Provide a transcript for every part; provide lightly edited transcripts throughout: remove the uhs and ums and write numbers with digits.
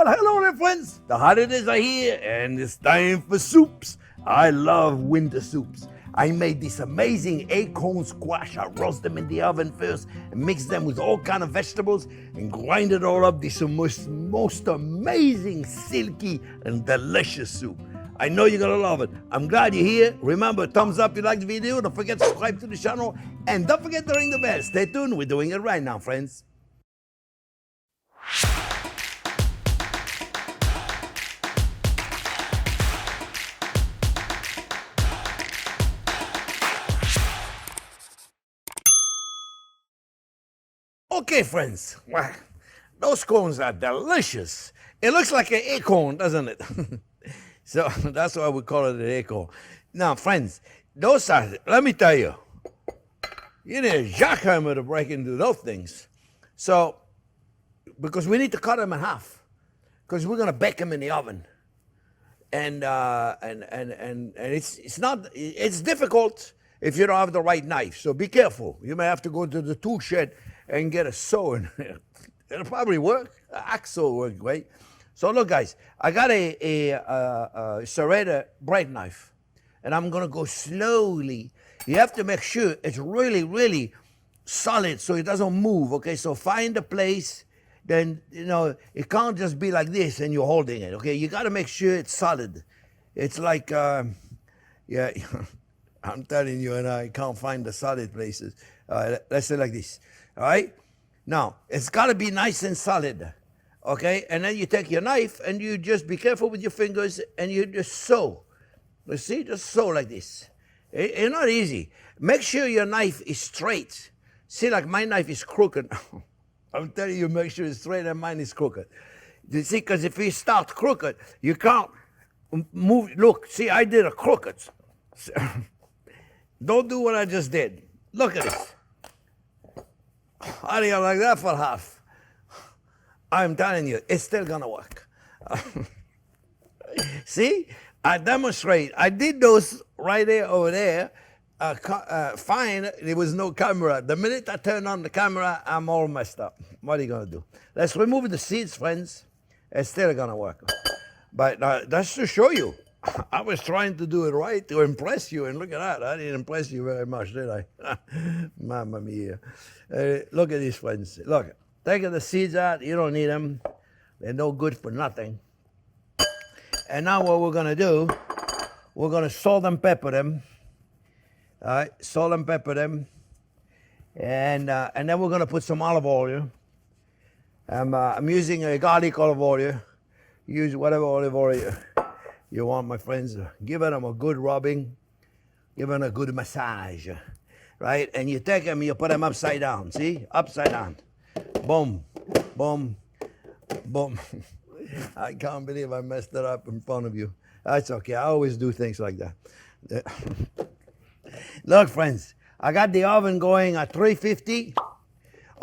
Well, hello there, friends. The holidays are here, and it's time for soups. I love winter soups. I made this amazing acorn squash. I roast them in the oven first and mix them with all kind of vegetables and grind it all up. This is most amazing, silky, and delicious soup. I know you're gonna love it. I'm glad you're here. Remember, thumbs up if you like the video. Don't forget to subscribe to the channel. And don't forget to ring the bell. Stay tuned. We're doing it right now, friends. Okay, friends, well, those cones are delicious. It looks like an acorn, doesn't it? So that's why we call it an acorn. Now, friends, those are, let me tell you, you need a jackhammer to break into those things. So, because we need to cut them in half, because we're gonna bake them in the oven. And it's difficult if you don't have the right knife. So be careful. You may have to go to the tool shed and get a saw in there. It'll probably work. Axe will work great. So look, guys, I got a serrated bread knife, and I'm gonna go slowly. You have to make sure it's really, really solid so it doesn't move. Okay, so find a place. Then you know it can't just be like this and you're holding it. Okay, you got to make sure it's solid. It's like, yeah, I'm telling you, and I can't find the solid places. Let's say like this. All right, now it's got to be nice and solid. Okay, and then you take your knife and you just be careful with your fingers and you just sew. You see, just sew like this. It's not easy. Make sure your knife is straight. See, like my knife is crooked. I'm telling you, make sure it's straight and mine is crooked. You see, because if you start crooked, you can't move. Look, see, I did a crooked. Don't do what I just did. Look at this. How do you like that for half? I'm telling you, it's still gonna work. See, I demonstrate. I did those right there, over there. Fine, there was no camera. The minute I turn on the camera, I'm all messed up. What are you gonna do? Let's remove the seeds, friends. It's still gonna work. But that's to show you. I was trying to do it right to impress you, and look at that. I didn't impress you very much, did I? Mamma mia. Look at these, friends. Look, taking the seeds out, you don't need them. They're no good for nothing. And now what we're gonna do, we're gonna salt and pepper them. All right, salt and pepper them, and then we're gonna put some olive oil. I'm using a garlic olive oil. Use whatever olive oil you want, my friends. Give them a good rubbing, give them a good massage, right? And you take them, you put them upside down. See, upside down. Boom, boom, boom. I can't believe I messed it up in front of you. That's okay. I always do things like that. Look, friends, I got the oven going at 350,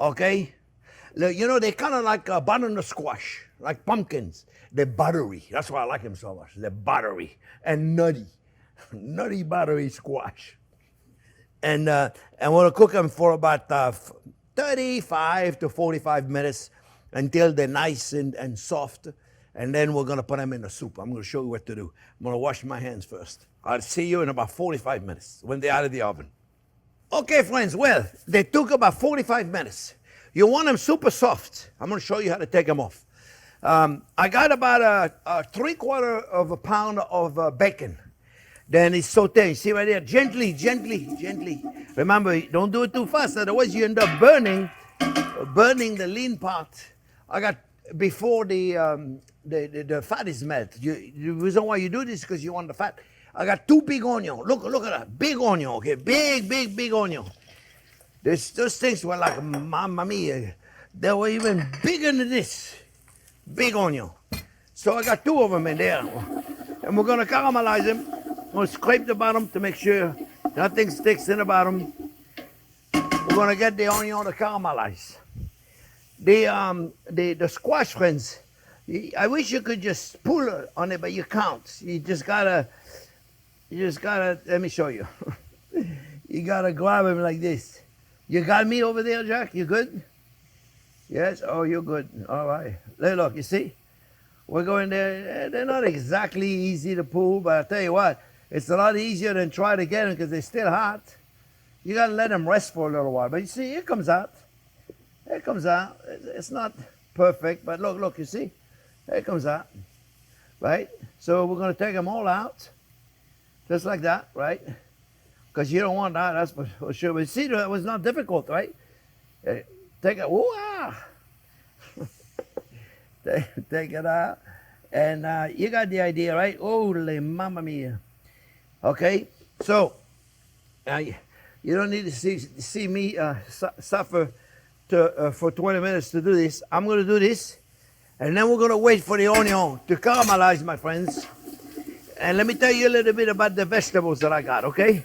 okay? Look, you know, they're kind of like a banana squash, like pumpkins. They're buttery. That's why I like them so much. They're buttery and nutty. Nutty buttery squash. And we're going to cook them for about 35 to 45 minutes until they're nice and soft. And then we're going to put them in the soup. I'm going to show you what to do. I'm going to wash my hands first. I'll see you in about 45 minutes when they're out of the oven. Okay, friends, well, they took about 45 minutes. You want them super soft. I'm going to show you how to take them off. I got about a 3/4 of a pound of bacon. Then it's sauteed. See right there? Gently, gently, gently. Remember, don't do it too fast, otherwise you end up burning the lean part. I got, before the fat is melted. The reason why you do this is because you want the fat. I got 2 big onions. Look at that. Big onion, okay? Big onion. Those things were like, mamma mia. They were even bigger than this. Big onion. So I got 2 of them in there. And we're going to caramelize them. I'm going to scrape the bottom to make sure nothing sticks in the bottom. We're going to get the onion to caramelize. The squash, friends, I wish you could just pull on it, but you can't. You just gotta, let me show you. You gotta grab him like this. You got me over there, Jack? You good? Yes? Oh, you're good. All right. Look, you see? We're going there. They're not exactly easy to pull, but I tell you what, it's a lot easier than try to get them because they're still hot. You got to let them rest for a little while. But you see, it comes out. It comes out. It's not perfect, but look, you see? It comes out, right? So we're going to take them all out, just like that, right? Because you don't want that, that's for sure. But see, it was not difficult, right? Take it, take it out. And you got the idea, right? Holy mamma mia. Okay, so you don't need to see me suffer for 20 minutes to do this. I'm going to do this, and then we're going to wait for the onion to caramelize, my friends. And let me tell you a little bit about the vegetables that I got, okay?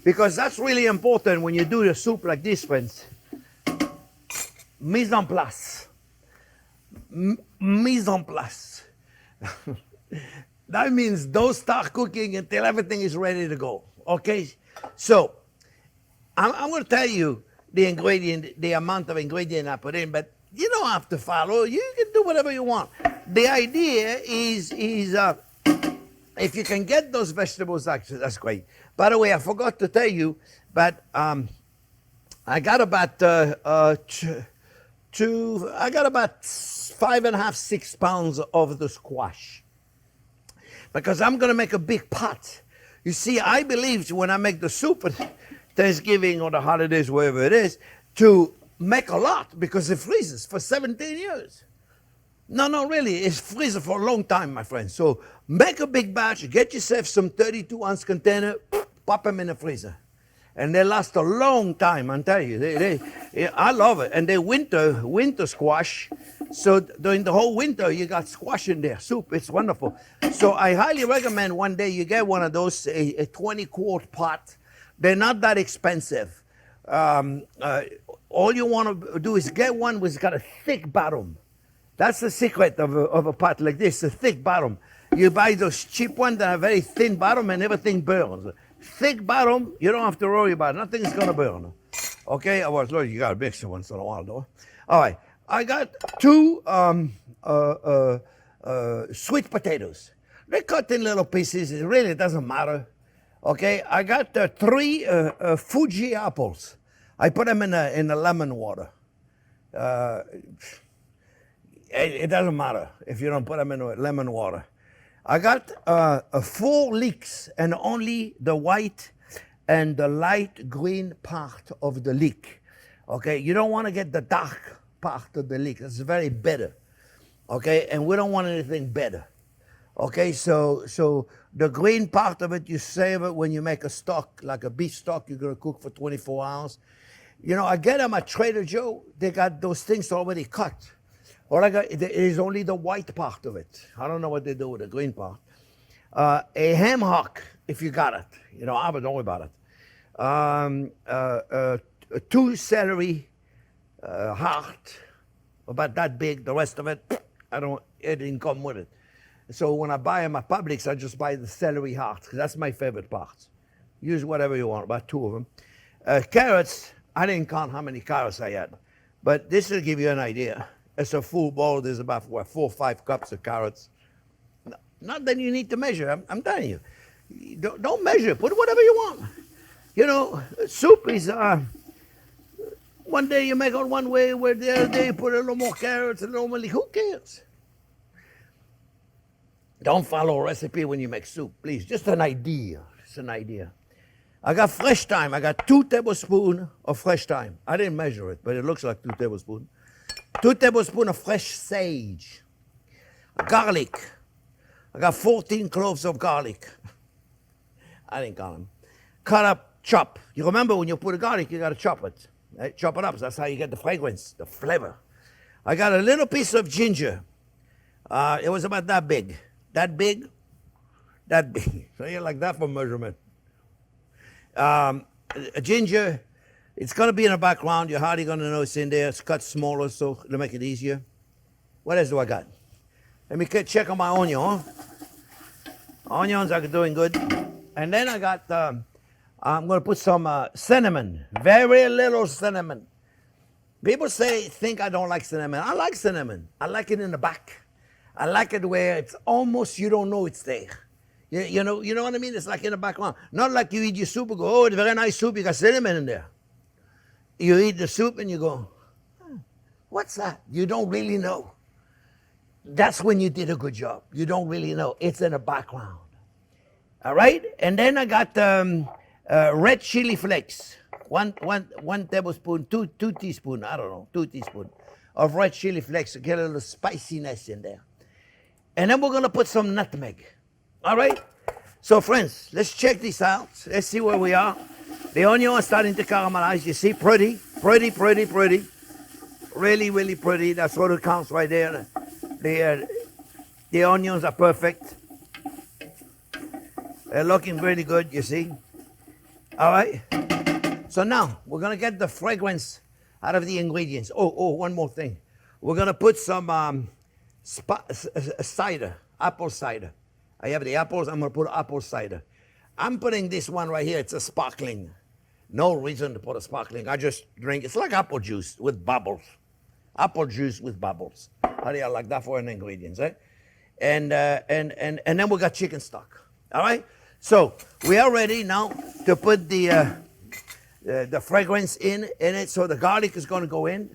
Because that's really important when you do a soup like this, friends. Mise en place. Mise en place. That means don't start cooking until everything is ready to go, okay? So, I'm going to tell you the amount of ingredient I put in, but you don't have to follow. You can do whatever you want. The idea is if you can get those vegetables, actually, that's great. By the way, I forgot to tell you, but I got about 5.5, 6 pounds of the squash, because I'm going to make a big pot. You see, I believe when I make the soup at Thanksgiving or the holidays, wherever it is, to make a lot because it freezes for 17 years. No, really, it freezes for a long time, my friends. So make a big batch, get yourself some 32-ounce container, pop them in the freezer. And they last a long time, I tell you. I love it. And they're winter squash. So during the whole winter, you got squash in there, soup. It's wonderful. So I highly recommend one day you get one of those, a 20-quart pot. They're not that expensive. All you want to do is get one which got a thick bottom. That's the secret of a pot like this, a thick bottom. You buy those cheap ones that have very thin bottom and everything burns. Thick bottom, you don't have to worry about it. Nothing's going to burn. Okay? Well, you got to mix it once in a while, though. All right. I got 2 sweet potatoes. They're cut in little pieces. It really doesn't matter. Okay? I got 3 Fuji apples. I put them in the lemon water. It doesn't matter if you don't put them in lemon water. I got 4 leeks, and only the white and the light green part of the leek. Okay, you don't want to get the dark part of the leek. It's very bitter. Okay, and we don't want anything bitter. Okay, so the green part of it, you save it when you make a stock, like a beef stock you're going to cook for 24 hours. You know, I get them at Trader Joe. They got those things already cut. All I got is only the white part of it. I don't know what they do with the green part. A ham hock, if you got it. You know, I don't worry about it. 2 celery heart, about that big. The rest of it, it didn't come with it. So when I buy them at Publix, I just buy the celery heart, because that's my favorite part. Use whatever you want, about 2 of them. Carrots, I didn't count how many carrots I had, but this will give you an idea. It's a full bowl. There's about 4 or 5 cups of carrots. Not that you need to measure. I'm telling you. Don't measure. Put whatever you want. You know, soup is, one day you make it one way, where the other day you put a little more carrots, a little more, who cares? Don't follow a recipe when you make soup, please. Just an idea. Just an idea. I got fresh thyme. I got 2 tablespoons of fresh thyme. I didn't measure it, but it looks like 2 tablespoons. 2 tablespoons of fresh sage. Garlic. I got 14 cloves of garlic. I didn't count them. Cut up, chop. You remember when you put a garlic, you got to chop it. Right? Chop it up. So that's how you get the fragrance, the flavor. I got a little piece of ginger. It was about that big. That big? That big. So you like that for measurement. Ginger. It's going to be in the background. You're hardly going to know it's in there. It's cut smaller, so to make it easier. What else do I got? Let me check on my onion. Huh? Onions are doing good. And then I got, I'm going to put some cinnamon. Very little cinnamon. People think I don't like cinnamon. I like cinnamon. I like it in the back. I like it where it's almost you don't know it's there. You know what I mean? It's like in the background. Not like you eat your soup and go, oh, it's very nice soup, you got cinnamon in there. You eat the soup and you go, what's that? You don't really know. That's when you did a good job. You don't really know. It's in the background. All right? And then I got red chili flakes. One tablespoon, two teaspoons, I don't know, 2 teaspoons of red chili flakes to get a little spiciness in there. And then we're going to put some nutmeg. All right? So, friends, let's check this out. Let's see where we are. The onion is starting to caramelize. You see, pretty. Really, really pretty. That's what it counts right there. The onions are perfect. They're looking really good, you see. All right? So now, we're going to get the fragrance out of the ingredients. Oh, one more thing. We're going to put some cider, apple cider. I have the apples. I'm going to put apple cider. I'm putting this one right here. It's a sparkling. No reason to put a sparkling. I just drink. It's like apple juice with bubbles. Apple juice with bubbles. How do you like that for an ingredients, eh? And then we got chicken stock. All right? So we are ready now to put the fragrance in it. So the garlic is going to go in.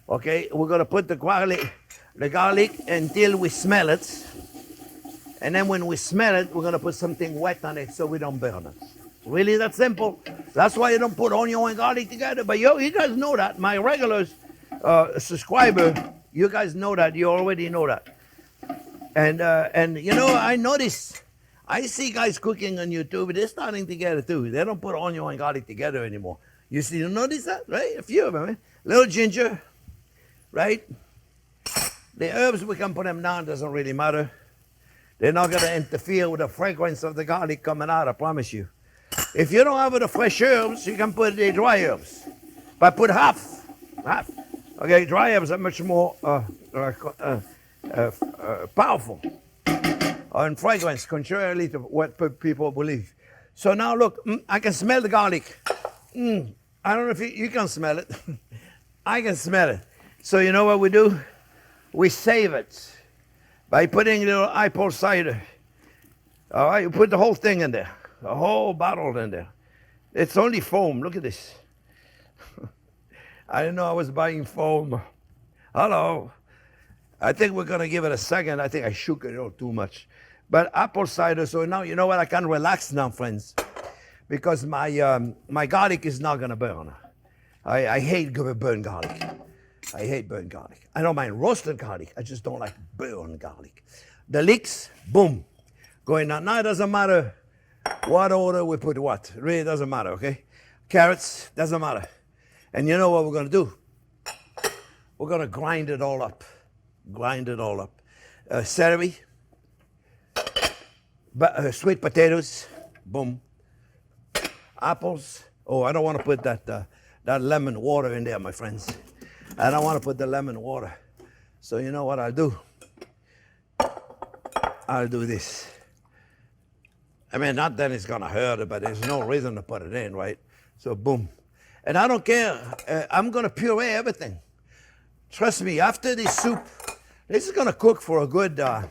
Okay? We're going to put the garlic until we smell it. And then when we smell it, we're going to put something wet on it so we don't burn it. Really that simple. That's why you don't put onion and garlic together. But you guys know that. My regulars subscriber, you guys know that. You already know that. And you know, I notice, I see guys cooking on YouTube. They're starting together too. They don't put onion and garlic together anymore. You see, you notice that, right? A few of them, eh? Little ginger, right? The herbs, we can put them down. Doesn't really matter. They're not going to interfere with the fragrance of the garlic coming out, I promise you. If you don't have the fresh herbs, you can put the dry herbs. But put half. Okay, dry herbs are much more powerful in fragrance, contrarily to what people believe. So now look, I can smell the garlic. I don't know if you can smell it. I can smell it. So you know what we do? We save it by putting a little apple cider. All right, you put the whole thing in there, the whole bottle in there. It's only foam. Look at this. I didn't know I was buying foam. Hello. I think we're going to give it a second. I think I shook it a little too much. But apple cider, so now you know what? I can relax now, friends, because my garlic is not going to burn. I hate burnt garlic. I hate burnt garlic. I don't mind roasted garlic. I just don't like burnt garlic. The leeks, boom, going on. Now it doesn't matter what order we put what. It really doesn't matter, okay? Carrots, doesn't matter. And you know what we're going to do? We're going to grind it all up. Grind it all up. Celery, sweet potatoes, boom. Apples. Oh, I don't want to put that lemon water in there, my friends. I don't want to put the lemon water. So you know what I'll do? I'll do this. I mean, not that it's going to hurt it, but there's no reason to put it in, right? So boom. And I don't care. I'm going to puree everything. Trust me, after this soup, this is going to cook for a good hour.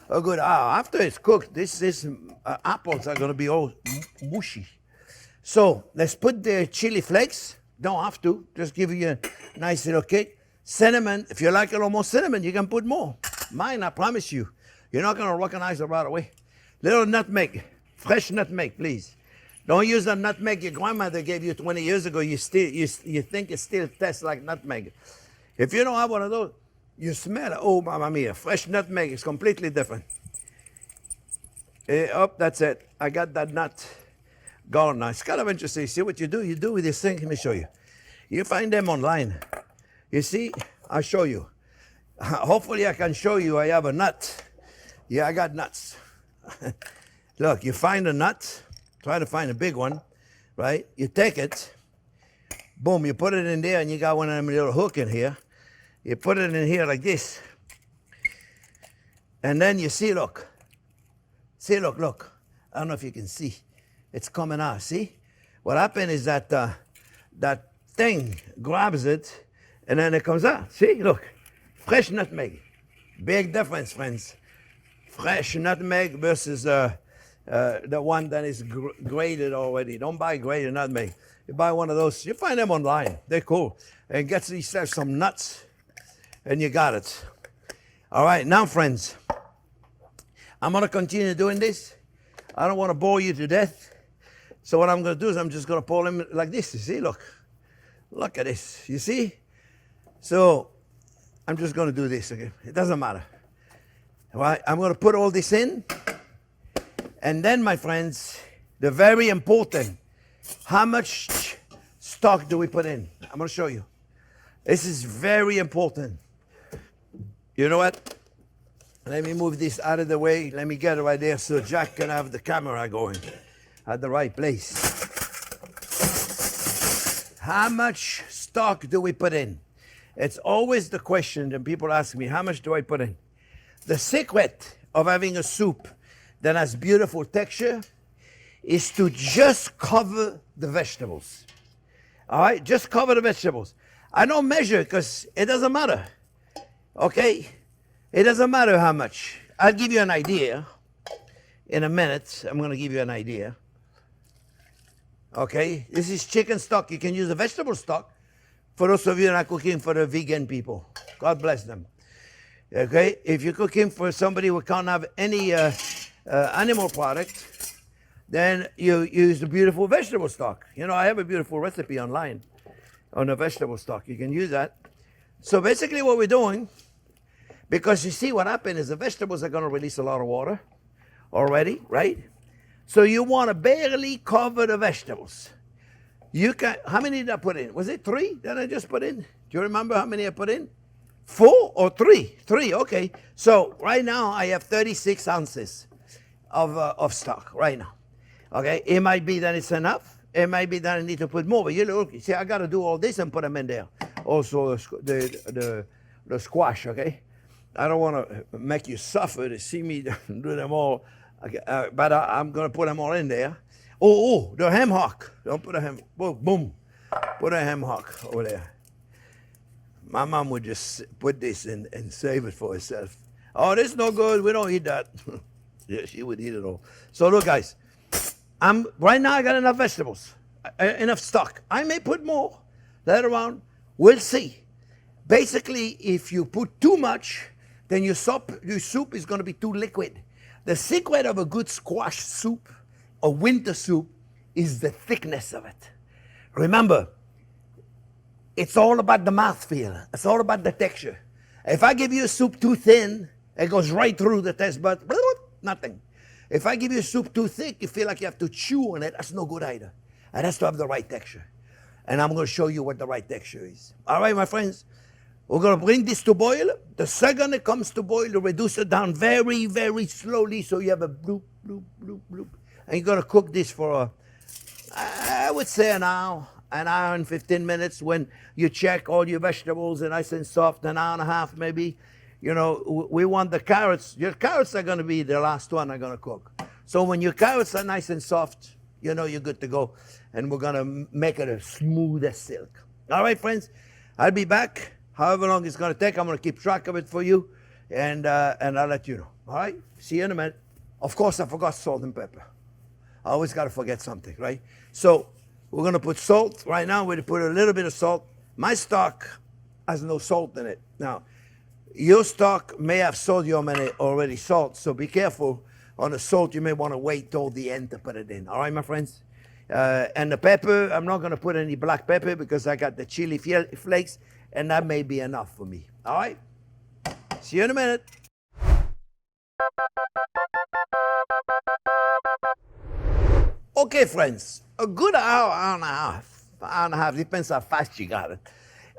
After it's cooked, these apples are going to be all mushy. So let's put the chili flakes. Don't have to. Just give you a nice little kick. Cinnamon. If you like a little more cinnamon, you can put more. Mine, I promise you. You're not going to recognize it right away. Little nutmeg. Fresh nutmeg, please. Don't use the nutmeg your grandmother gave you 20 years ago. You think it still tastes like nutmeg. If you don't have one of those, you smell it. Oh, mamma mia. Fresh nutmeg is completely different. Oh, that's it. I got that nut gone now. It's kind of interesting. See what you do? You do with this thing. Let me show you. You find them online. You see? I'll show you. Hopefully I can show you I have a nut. Yeah, I got nuts. Look, you find a nut. Try to find a big one, right? You take it. Boom, you put it in there and you got one of them little hook in here. You put it in here like this. And then you see, look. See, look. I don't know if you can see. It's coming out, see? What happened is that that thing grabs it and then it comes out. See, look. Fresh nutmeg. Big difference, friends. Fresh nutmeg versus the one that is grated already. Don't buy grated nutmeg. You buy one of those. You find them online. They're cool. And get yourself some nuts, and you got it. All right, now, friends, I'm going to continue doing this. I don't want to bore you to death. So what I'm going to do is I'm just going to pour them like this. You see, look. Look at this. You see? So I'm just going to do this again. It doesn't matter. All right, I'm going to put all this in. And then, my friends, the very important, how much stock do we put in? I'm going to show you. This is very important. You know what? Let me move this out of the way. Let me get it right there so Jack can have the camera going at the right place. How much stock do we put in? It's always the question that people ask me, how much do I put in? The secret of having a soup that has beautiful texture is to just cover the vegetables. All right, just cover the vegetables. I don't measure because it doesn't matter. Okay, it doesn't matter how much. I'll give you an idea in a minute. I'm going to give you an idea. Okay, this is chicken stock. You can use a vegetable stock for those of you that are cooking for the vegan people. God bless them. Okay, if you're cooking for somebody who can't have any animal product, then you use the beautiful vegetable stock. You know, I have a beautiful recipe online on the vegetable stock. You can use that. So basically what we're doing, because you see what happened is the vegetables are going to release a lot of water already, right? So you want to barely cover the vegetables. You can, how many did I put in? Was it 3 that I just put in? Do you remember how many I put in? 4 or 3? 3, okay. So right now I have 36 ounces of stock right now. Okay, it might be that it's enough. It might be that I need to put more. But you look, see, I got to do all this and put them in there. Also the squash, okay? I don't want to make you suffer to see me do them all. Okay, but I'm going to put them all in there. Oh, the ham hock. Don't put a ham, boom. Put a ham hock over there. My mom would just put this in and save it for herself. Oh, this is no good. We don't eat that. Yeah, she would eat it all. So look, guys. Right now I got enough vegetables, enough stock. I may put more later on. We'll see. Basically, if you put too much, then your soup is going to be too liquid. The secret of a good squash soup, a winter soup, is the thickness of it. Remember, it's all about the mouthfeel. It's all about the texture. If I give you a soup too thin, it goes right through the taste bud. Nothing. If I give you a soup too thick, you feel like you have to chew on it. That's no good either. It has to have the right texture. And I'm going to show you what the right texture is. All right, my friends? We're going to bring this to boil. The second it comes to boil, you reduce it down very, very slowly so you have a bloop, bloop, bloop, bloop. And you're going to cook this for, I would say an hour and 15 minutes. When you check all your vegetables are nice and soft, an hour and a half maybe. You know, we want the carrots. Your carrots are going to be the last one I'm going to cook. So when your carrots are nice and soft, you know you're good to go. And we're going to make it as smooth as silk. All right, friends? I'll be back. However long it's going to take, I'm going to keep track of it for you. And I'll let you know. All right? See you in a minute. Of course, I forgot salt and pepper. I always got to forget something, right? So we're going to put salt. Right now, we're going to put a little bit of salt. My stock has no salt in it. Now, your stock may have sodium in it already, salt, so be careful on the salt. You may want to wait till the end to put it in. All right, my friends? And the pepper, I'm not going to put any black pepper because I got the chili flakes, and that may be enough for me. All right? See you in a minute. Okay, friends, a good hour, hour and a half, depends how fast you got it.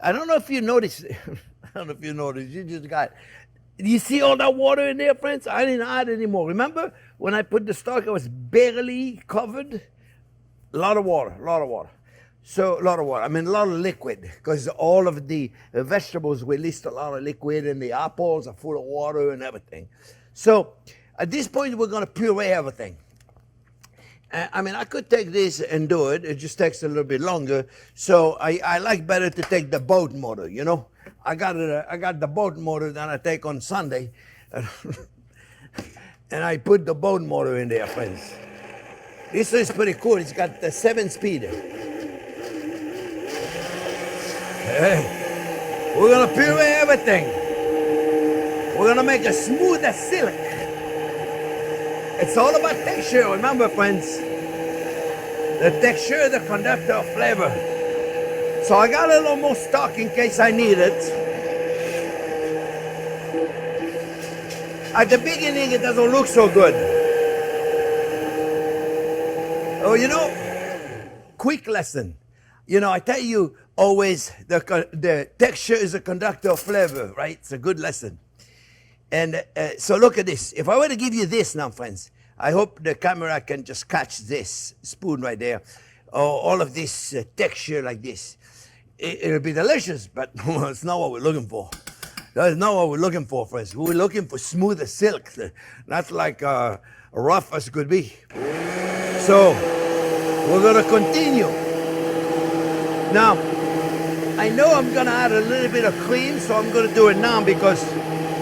I don't know if you noticed. I don't know if you noticed. You just got. You see all that water in there, friends? I didn't add any more. Remember when I put the stock, it was barely covered? A lot of water, a lot of water. So a lot of water. I mean, a lot of liquid, because all of the vegetables released a lot of liquid, and the apples are full of water and everything. So at this point, we're going to puree everything. I mean, I could take this and do it. It just takes a little bit longer. So I like better to take the boat motor, you know. I got the boat motor that I take on Sunday. And I put the boat motor in there, friends. This is pretty cool. It's got the 7-speed. Hey, we're gonna puree everything. We're gonna make it smooth as silk. It's all about texture, remember, friends. The texture, the conductor of flavor. So I got a little more stock in case I need it. At the beginning, it doesn't look so good. Oh, you know, quick lesson. You know, I tell you always the texture is a conductor of flavor, right? It's a good lesson. And so look at this. If I were to give you this now, friends, I hope the camera can just catch this spoon right there. All of this texture like this. It'll be delicious, but it's not what we're looking for. That's not what we're looking for, friends. We're looking for smooth as silk, not like rough as could be. So we're gonna continue. Now, I know I'm gonna add a little bit of cream, so I'm gonna do it now because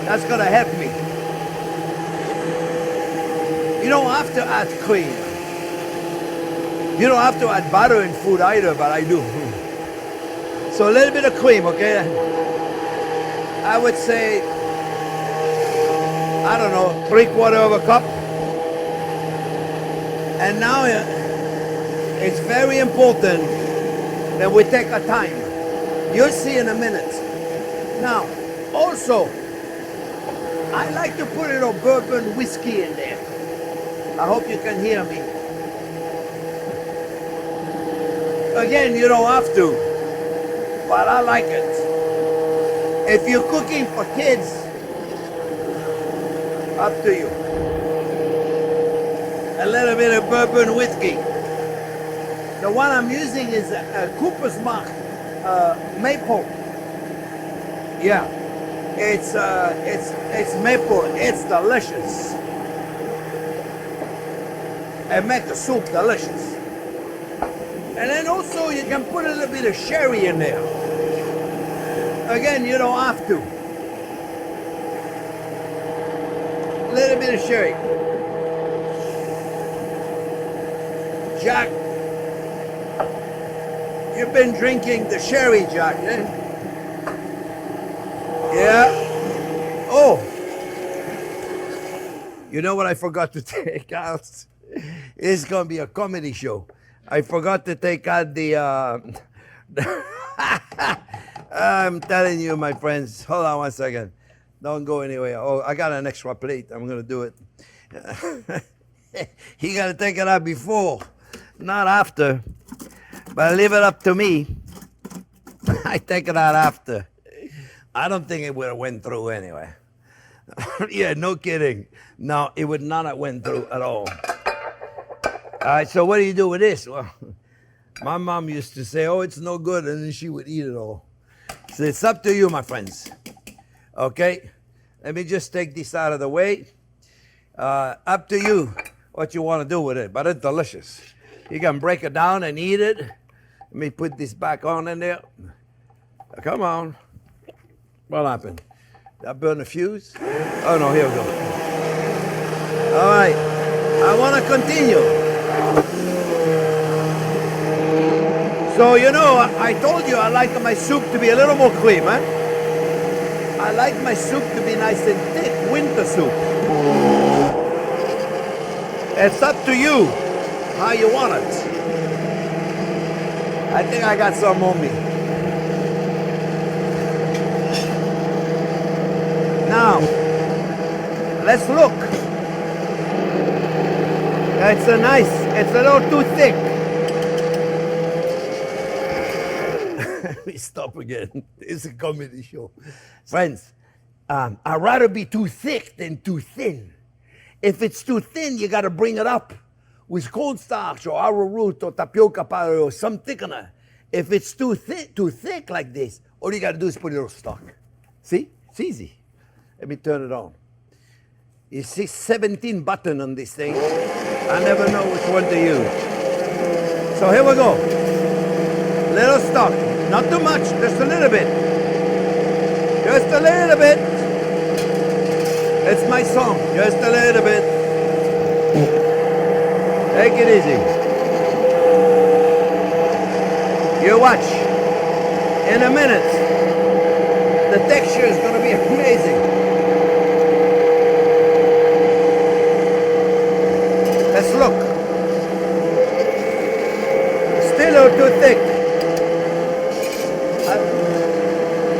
that's gonna help me. You don't have to add cream. You don't have to add butter in food either, but I do. So a little bit of cream, okay? I would say, I don't know, 3/4 of a cup. And now it's very important that we take our time. You'll see in a minute. Now, also, I like to put a little bourbon whiskey in there. I hope you can hear me. Again, you don't have to, but I like it. If you're cooking for kids, up to you. A little bit of bourbon whiskey. The one I'm using is a Cooper's Mark maple. Yeah, it's maple. It's delicious. It makes the soup delicious. And then also you can put a little bit of sherry in there. Again, you don't have to. A little bit of sherry. Jack, you've been drinking the sherry, Jack, eh? Yeah. Oh, you know what I forgot to take out? It's gonna be a comedy show. I forgot to take out the I'm telling you, my friends. Hold on 1 second. Don't go anywhere. Oh, I got an extra plate. I'm gonna do it. You gotta take it out before, not after. But leave it up to me. I take it out after. I don't think it would have went through anyway. Yeah, no kidding. No, it would not have went through at all. All right, so what do you do with this? Well, my mom used to say, oh, it's no good, and then she would eat it all. So it's up to you, my friends. Okay, let me just take this out of the way. Up to you what you want to do with it, but it's delicious. You can break it down and eat it. Let me put this back on in there. Come on. What happened? Did I burn the fuse? Oh, no, here we go. All right, I want to continue. So, you know, I told you I like my soup to be a little more cream, eh? I like my soup to be nice and thick, winter soup. It's up to you how you want it. I think I got some on me. Now, let's look. It's a little too thick. We stop again. It's a comedy show. Friends, I'd rather be too thick than too thin. If it's too thin, you got to bring it up with cornstarch or arrowroot or tapioca powder or some thickener. If it's too thick like this, all you got to do is put a little stock. See? It's easy. Let me turn it on. You see 17 buttons on this thing. I never know which one to use. So here we go. Little stock. Not too much, just a little bit. Just a little bit. It's my song. Just a little bit. Take it easy. You watch. In a minute, the texture is going to be amazing. Let's look. Still a little too thick.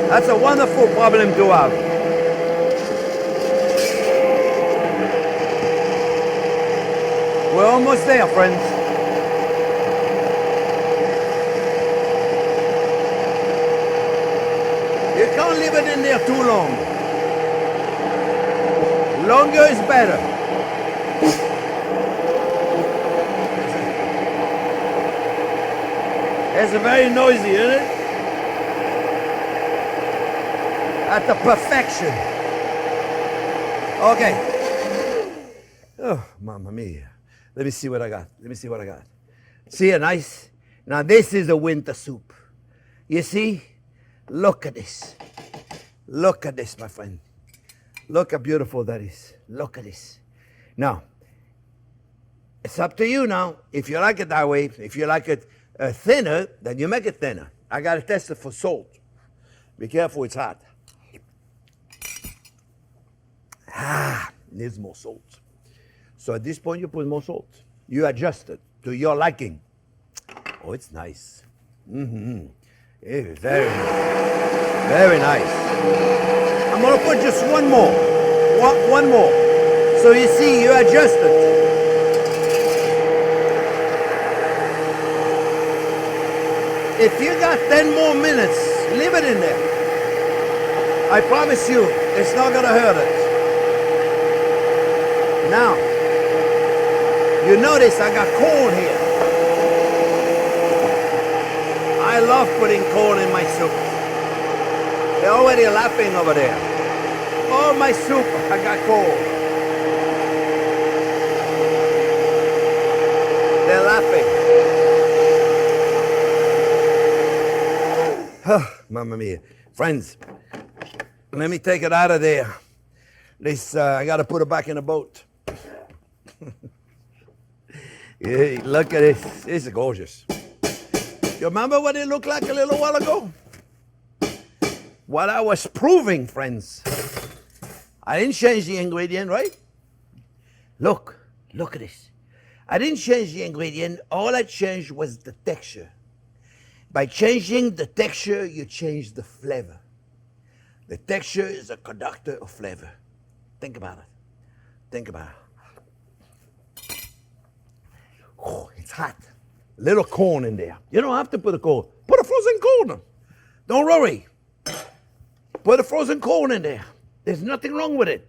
That's a wonderful problem to have. We're almost there, friends. You can't leave it in there too long. Longer is better. It's very noisy, isn't it? At the perfection. Okay. Oh, mamma mia. Let me see what I got. Let me see what I got. See a nice? Now this is a winter soup. You see? Look at this. Look at this, my friend. Look how beautiful that is. Look at this. Now, it's up to you now. If you like it that way, if you like it thinner, then you make it thinner. I got to test it for salt. Be careful, it's hot. Needs more salt. So at this point, you put more salt. You adjust it to your liking. Oh, it's nice. It's very nice. Very nice. I'm going to put just one more. One more. So you see, you adjust it. If you got 10 more minutes, leave it in there. I promise you, it's not going to hurt it. Now, you notice I got corn here. I love putting corn in my soup. They're already laughing over there. Oh, my soup, I got corn. They're laughing. Oh, mamma mia. Friends, let me take it out of there. This, I got to put it back in the boat. Yeah, look at this. This is gorgeous. You remember what it looked like a little while ago? What I was proving, friends. I didn't change the ingredient, right? Look at this. I didn't change the ingredient. All I changed was the texture. By changing the texture, you change the flavor. The texture is a conductor of flavor. Think about it. Think about it. Oh, it's hot. Little corn in there. You don't have to put a corn. Put a frozen corn. Don't worry. Put a frozen corn in there. There's nothing wrong with it.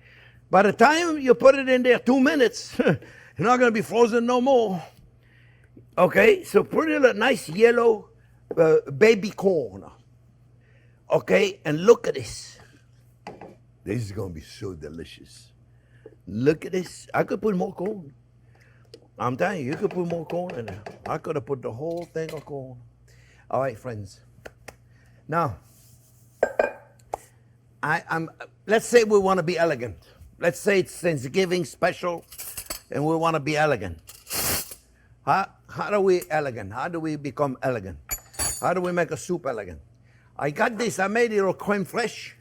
By the time you put it in there 2 minutes, you're not going to be frozen no more. Okay, so put in a nice yellow baby corn. Okay, and look at this. This is going to be so delicious. Look at this. I could put more corn. I'm telling you, you could put more corn in there. I could have put the whole thing of corn. All right, friends. Now, let's say we want to be elegant. Let's say it's Thanksgiving special, and we want to be elegant. How do we elegant? How do we become elegant? How do we make a soup elegant? I got this. I made it with creme fraiche.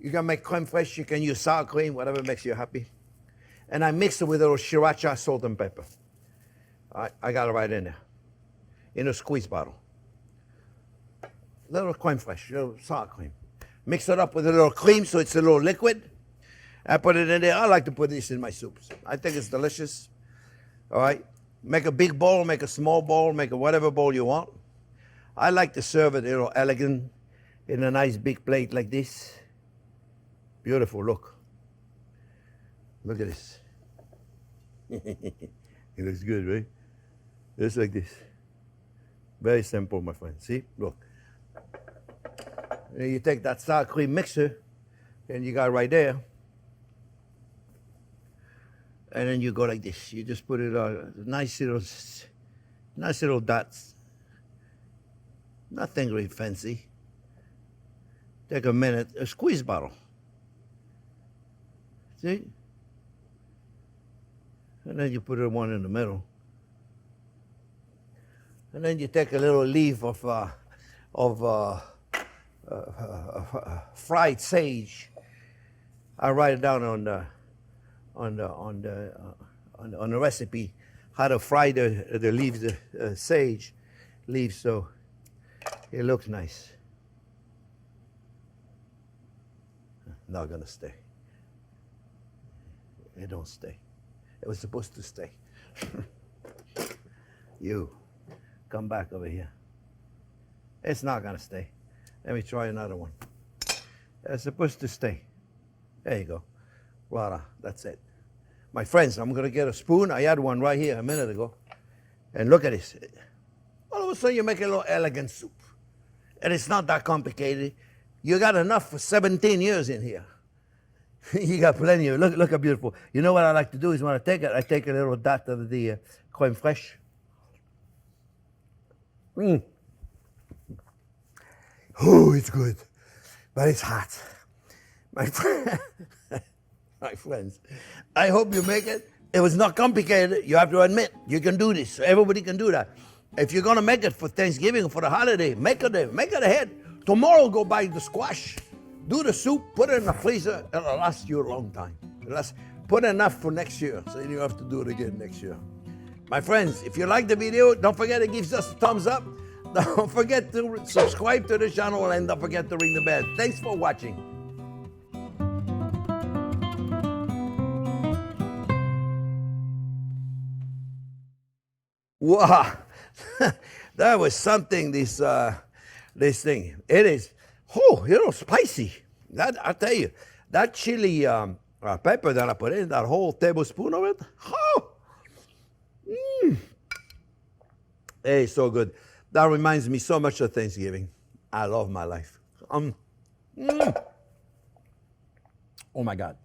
You can make creme fraiche. You can use sour cream, whatever makes you happy. And I mixed it with a little sriracha, salt, and pepper. I got it right in there, in a squeeze bottle. Little creme fraiche, little sour cream. Mix it up with a little cream so it's a little liquid. I put it in there. I like to put this in my soups. I think it's delicious. All right. Make a big bowl, make a small bowl, make a whatever bowl you want. I like to serve it, elegant, in a nice big plate like this. Beautiful, look. Look at this. It looks good, right? Just like this. Very simple, my friend. See? Look. And you take that sour cream mixer, and you got right there. And then you go like this. You just put it on nice little dots. Nothing really fancy. Take a minute, a squeeze bottle. See? And then you put it one in the middle. And then you take a little leaf of fried sage. I write it down on the recipe how to fry the leaves, the sage leaves, so it looks nice. Not gonna stay. It don't stay. It was supposed to stay. You, come back over here. It's not gonna stay. Let me try another one. It's supposed to stay. There you go. Voila, that's it. My friends, I'm gonna get a spoon. I had one right here a minute ago. And look at this. All of a sudden you make a little elegant soup. And it's not that complicated. You got enough for 17 years in here. You got plenty of, look how beautiful. You know what I like to do is when I take it, I take a little dot of the crème fraîche. Oh, it's good, but it's hot. My friends, I hope you make it. It was not complicated. You have to admit, you can do this. Everybody can do that. If you're gonna make it for Thanksgiving, for the holiday, make it ahead. Tomorrow, go buy the squash. Do the soup, put it in the freezer, it'll last you a long time. Put enough for next year, so you don't have to do it again next year. My friends, if you like the video, don't forget it gives us a thumbs up. Don't forget to subscribe to the channel and don't forget to ring the bell. Thanks for watching. Wow, that was something, this thing. It is, spicy. That, I tell you, that chili pepper that I put in, that whole tablespoon of it, hey, so good. That reminds me so much of Thanksgiving. I love my life. Oh my God.